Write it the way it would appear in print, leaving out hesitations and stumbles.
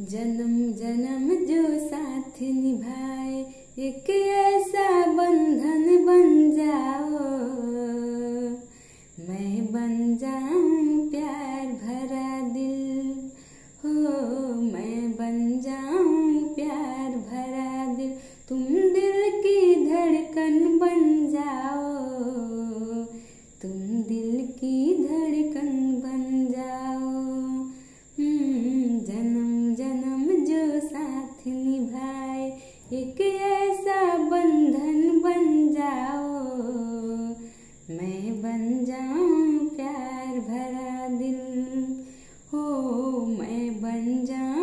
जन्म जन्म जो साथ निभाए, एक ऐसा बंधन बन जाओ। मैं बन जाऊं प्यार भरा दिल, हो मैं बन जाऊं प्यार भरा दिल। तुम दिल की धड़कन बन जाओ, तुम दिल की धड़कन बन जाओ। जन्म जन्म जो साथ निभाए, एक ऐसा बंधन बन जाओ। मैं बन जाऊं प्यार भरा दिल, हो मैं बन जाऊं